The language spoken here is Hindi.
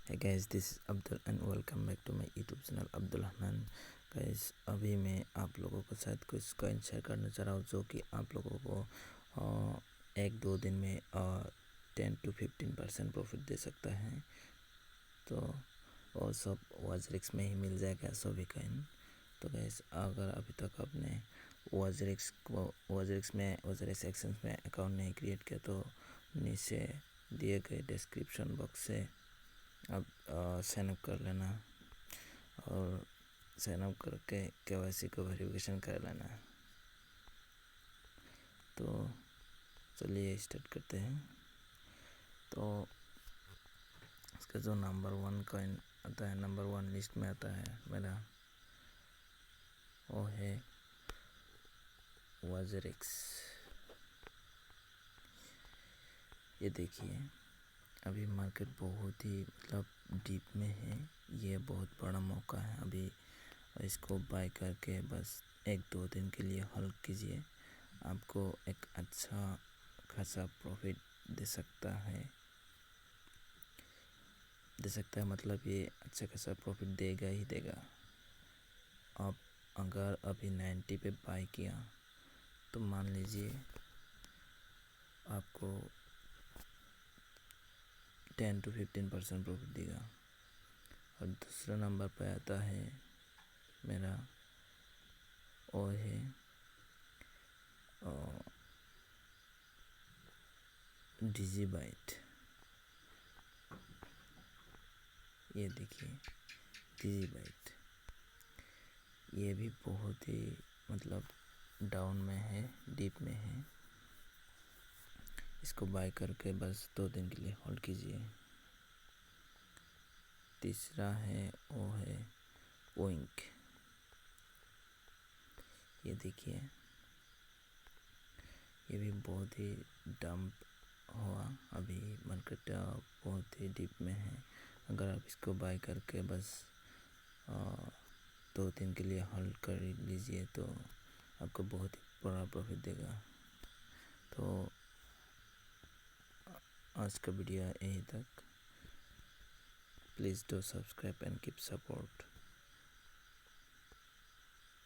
Hey guys, this is Abdul and welcome back to my YouTube channel Abdul Hannan। Guys अभी मैं आप लोगों को साथ कुछ कॉइन शेयर करना चाह रहा हूँ जो कि आप लोगों को एक दो दिन में 10 to 15% प्रॉफिट दे सकता है। तो वो सब WazirX में ही मिल जाएगा सभी कॉइन। तो गाइस अगर अभी तक आपने WazirX एक्सचेंज में अकाउंट नहीं क्रिएट किया तो नीचे दिए गए डिस्क्रिप्शन बॉक्स से आप साइन अप कर लेना और साइन अप करके KYC को वेरिफिकेशन कर लेना। तो चलिए स्टार्ट करते हैं। तो इसका जो नंबर 1 कॉइन आता है, नंबर 1 लिस्ट में आता है मेरा, वो है WazirX। ये देखिए अभी मार्केट बहुत ही डीप में है। ये बहुत बड़ा मौका है। अभी इसको बाय करके बस एक दो दिन के लिए होल्ड कीजिए, आपको एक अच्छा खासा प्रॉफिट दे सकता है मतलब ये अच्छा खासा प्रॉफिट देगा ही देगा। आप अगर अभी 90 पे बाय किया तो मान लीजिए आपको 10 to 15% प्रॉफिट देगा। और दूसरा नंबर पे आता है मेरा, वो है डिजीबाइट। ये देखिए डिजीबाइट, ये भी बहुत ही डाउन में है, डीप में है। इसको बाय करके बस 2 दिन के लिए होल्ड कीजिए। तीसरा है वो है ओइंक। ये देखिए ये भी बहुत ही डंप हुआ, अभी मार्केट बहुत ही डीप में है। अगर आप इसको बाय करके बस 2 दिन के लिए होल्ड कर लीजिए तो आपको बहुत ही बड़ा प्रॉफिट देगा। तो आज का वीडियो यहीं तक। Please do subscribe and keep support.